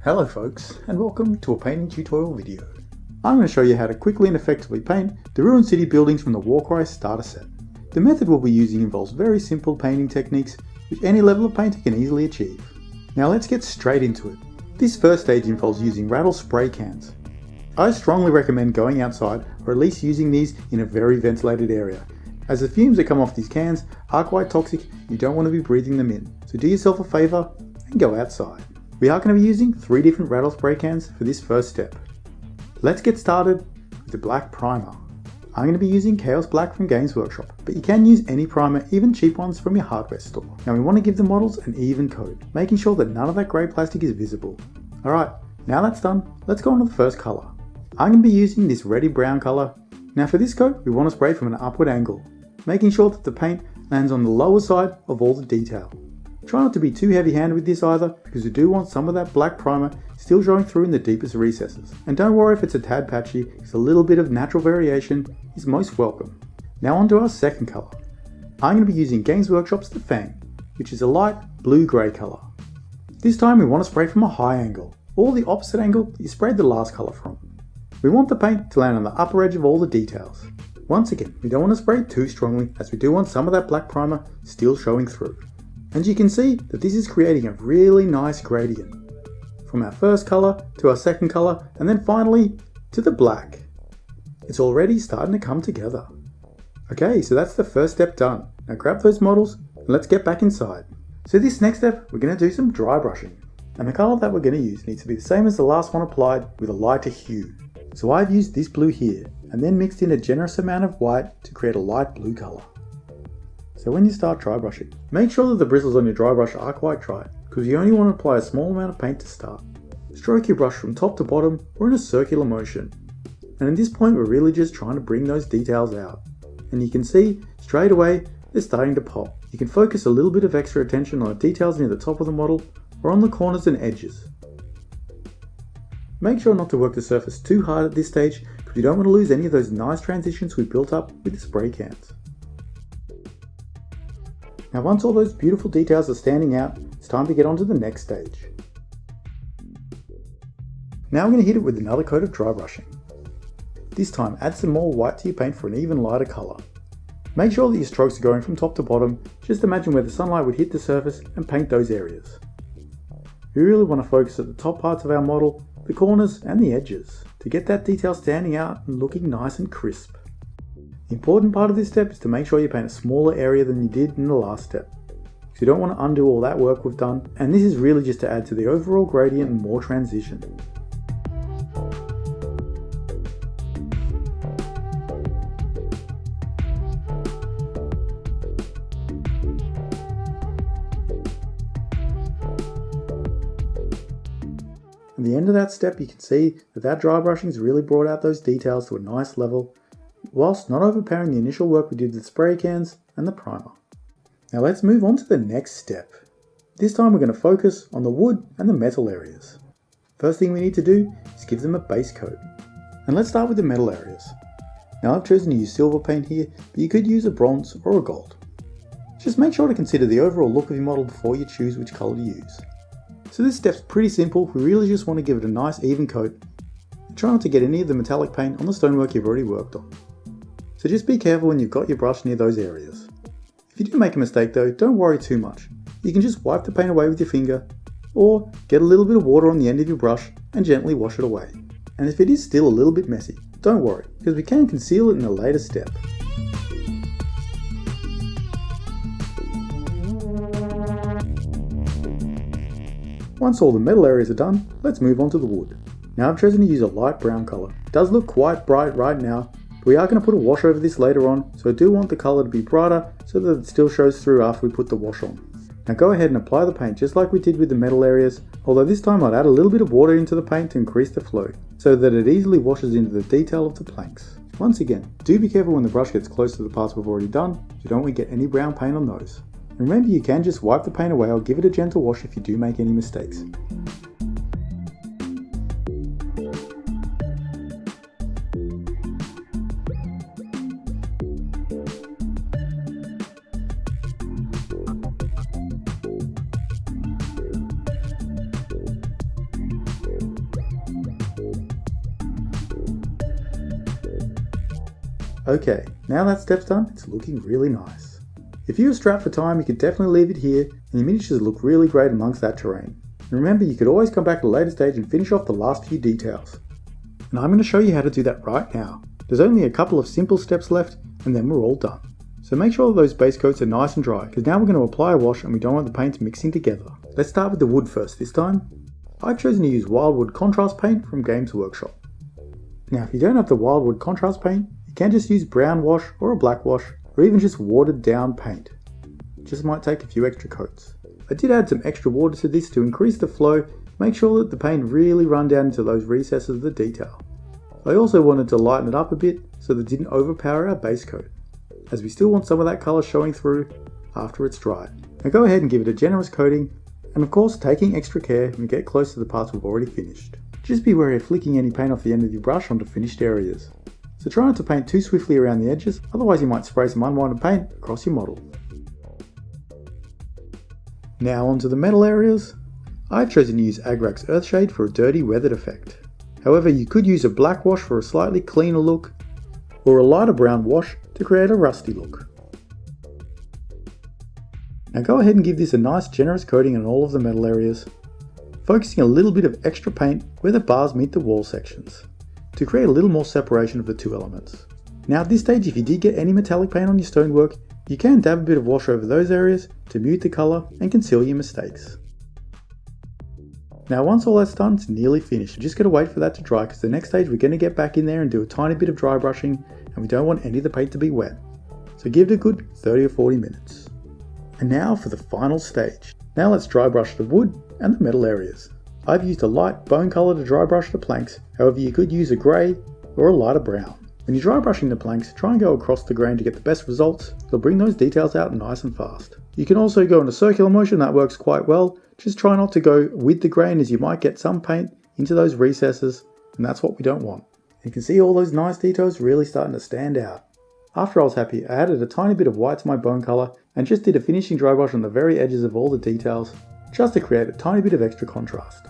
Hello folks, and welcome to a painting tutorial video. I'm going to show you how to quickly and effectively paint the Ruined City buildings from the Warcry starter set. The method we'll be using involves very simple painting techniques which any level of painter can easily achieve. Now let's get straight into it. This first stage involves using rattle spray cans. I strongly recommend going outside, or at least using these in a very ventilated area, as the fumes that come off these cans are quite toxic. You don't want to be breathing them in, so do yourself a favour and go outside. We are going to be using 3 different rattle spray cans for this first step. Let's get started with the black primer. I'm going to be using Chaos Black from Games Workshop, but you can use any primer, even cheap ones from your hardware store. Now we want to give the models an even coat, making sure that none of that grey plastic is visible. Alright, now that's done, let's go on to the first colour. I'm going to be using this reddy brown colour. Now for this coat, we want to spray from an upward angle, making sure that the paint lands on the lower side of all the detail. Try not to be too heavy-handed with this either, because we do want some of that black primer still showing through in the deepest recesses. And don't worry if it's a tad patchy, because a little bit of natural variation is most welcome. Now on to our second colour. I'm going to be using Games Workshop's The Fang, which is a light blue-grey colour. This time we want to spray from a high angle, or the opposite angle you sprayed the last colour from. We want the paint to land on the upper edge of all the details. Once again, we don't want to spray too strongly, as we do want some of that black primer still showing through. And you can see that this is creating a really nice gradient, from our first colour to our second colour, and then finally to the black. It's already starting to come together. Okay, so that's the first step done. Now grab those models and let's get back inside. So this next step, we're going to do some dry brushing. And the colour that we're going to use needs to be the same as the last one applied, with a lighter hue. So I've used this blue here, and then mixed in a generous amount of white to create a light blue colour. So when you start dry brushing, make sure that the bristles on your dry brush are quite dry, because you only want to apply a small amount of paint to start. Stroke your brush from top to bottom or in a circular motion. And at this point we're really just trying to bring those details out. And you can see straight away they're starting to pop. You can focus a little bit of extra attention on the details near the top of the model or on the corners and edges. Make sure not to work the surface too hard at this stage, because you don't want to lose any of those nice transitions we built up with the spray cans. Now once all those beautiful details are standing out, it's time to get on to the next stage. Now I'm going to hit it with another coat of dry brushing. This time add some more white to your paint for an even lighter colour. Make sure that your strokes are going from top to bottom. Just imagine where the sunlight would hit the surface and paint those areas. We really want to focus at the top parts of our model, the corners and the edges, to get that detail standing out and looking nice and crisp. The important part of this step is to make sure you paint a smaller area than you did in the last step. So you don't want to undo all that work we've done, and this is really just to add to the overall gradient and more transition. At the end of that step, you can see that dry brushing has really brought out those details to a nice level, whilst not overpowering the initial work we did with the spray cans and the primer. Now let's move on to the next step. This time we're going to focus on the wood and the metal areas. First thing we need to do is give them a base coat. And let's start with the metal areas. Now I've chosen to use silver paint here, but you could use a bronze or a gold. Just make sure to consider the overall look of your model before you choose which colour to use. So this step's pretty simple. We really just want to give it a nice even coat. Try not to get any of the metallic paint on the stonework you've already worked on. So just be careful when you've got your brush near those areas. If you do make a mistake though, don't worry too much. You can just wipe the paint away with your finger, or get a little bit of water on the end of your brush and gently wash it away. And if it is still a little bit messy, don't worry, because we can conceal it in a later step. Once all the metal areas are done, let's move on to the wood. Now I've chosen to use a light brown colour. It does look quite bright right now, but we are going to put a wash over this later on, so I do want the colour to be brighter so that it still shows through after we put the wash on. Now go ahead and apply the paint just like we did with the metal areas, although this time I'd add a little bit of water into the paint to increase the flow, so that it easily washes into the detail of the planks. Once again, do be careful when the brush gets close to the parts we've already done, so you don't want to get any brown paint on those. Remember, you can just wipe the paint away or give it a gentle wash if you do make any mistakes. Okay, now that step's done, it's looking really nice. If you were strapped for time, you could definitely leave it here, and your miniatures look really great amongst that terrain. And remember, you could always come back at a later stage and finish off the last few details. And I'm going to show you how to do that right now. There's only a couple of simple steps left, and then we're all done. So make sure those base coats are nice and dry, because now we're going to apply a wash and we don't want the paints mixing together. Let's start with the wood first this time. I've chosen to use Wildwood Contrast Paint from Games Workshop. Now if you don't have the Wildwood Contrast Paint, you can just use brown wash or a black wash, or even just watered down paint. It just might take a few extra coats. I did add some extra water to this to increase the flow, make sure that the paint really run down into those recesses of the detail. I also wanted to lighten it up a bit so that it didn't overpower our base coat, as we still want some of that colour showing through after it's dried. Now go ahead and give it a generous coating, and of course taking extra care when we get close to the parts we've already finished. Just be wary of flicking any paint off the end of your brush onto finished areas. So try not to paint too swiftly around the edges, otherwise you might spray some unwanted paint across your model. Now onto the metal areas. I've chosen to use Agrax Earthshade for a dirty weathered effect. However, you could use a black wash for a slightly cleaner look, or a lighter brown wash to create a rusty look. Now go ahead and give this a nice generous coating on all of the metal areas, focusing a little bit of extra paint where the bars meet the wall sections, to create a little more separation of the two elements. Now at this stage, if you did get any metallic paint on your stonework, you can dab a bit of wash over those areas to mute the colour and conceal your mistakes. Now once all that's done, it's nearly finished. You just got to wait for that to dry, because the next stage we're going to get back in there and do a tiny bit of dry brushing, and we don't want any of the paint to be wet. So give it a good 30 or 40 minutes. And now for the final stage. Now let's dry brush the wood and the metal areas. I've used a light bone colour to dry brush the planks, however you could use a grey or a lighter brown. When you're dry brushing the planks, try and go across the grain to get the best results. They'll bring those details out nice and fast. You can also go in a circular motion, that works quite well. Just try not to go with the grain, as you might get some paint into those recesses, and that's what we don't want. You can see all those nice details really starting to stand out. After I was happy, I added a tiny bit of white to my bone colour and just did a finishing dry brush on the very edges of all the details, just to create a tiny bit of extra contrast.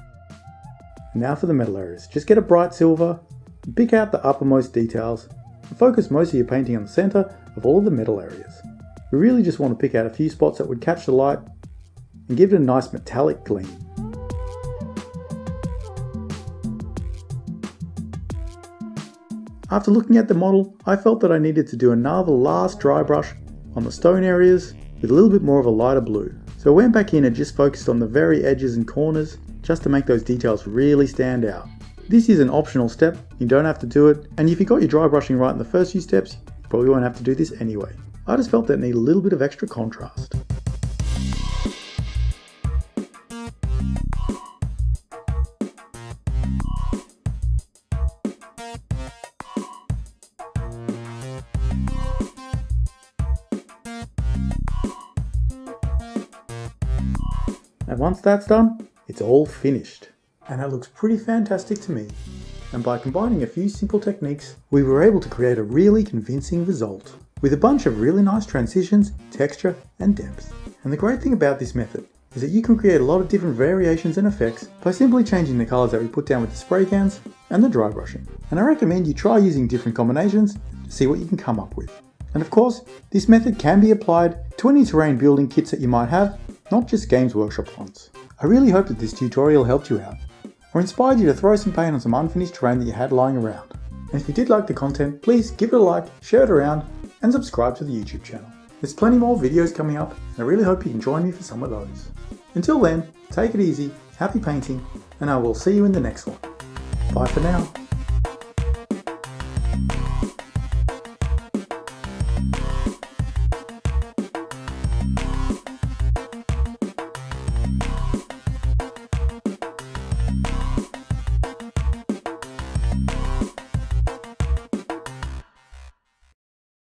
And now for the metal areas. Just get a bright silver, and pick out the uppermost details, and focus most of your painting on the centre of all of the metal areas. We really just want to pick out a few spots that would catch the light and give it a nice metallic gleam. After looking at the model, I felt that I needed to do another last dry brush on the stone areas with a little bit more of a lighter blue. So I went back in and just focused on the very edges and corners just to make those details really stand out. This is an optional step, you don't have to do it, and if you got your dry brushing right in the first few steps, you probably won't have to do this anyway. I just felt that it needed a little bit of extra contrast. And once that's done, it's all finished. And that looks pretty fantastic to me. And by combining a few simple techniques, we were able to create a really convincing result, with a bunch of really nice transitions, texture, and depth. And the great thing about this method is that you can create a lot of different variations and effects by simply changing the colours that we put down with the spray cans and the dry brushing. And I recommend you try using different combinations to see what you can come up with. And of course, this method can be applied to any terrain building kits that you might have, not just Games Workshop ones. I really hope that this tutorial helped you out, or inspired you to throw some paint on some unfinished terrain that you had lying around. And if you did like the content, please give it a like, share it around, and subscribe to the YouTube channel. There's plenty more videos coming up, and I really hope you can join me for some of those. Until then, take it easy, happy painting, and I will see you in the next one. Bye for now.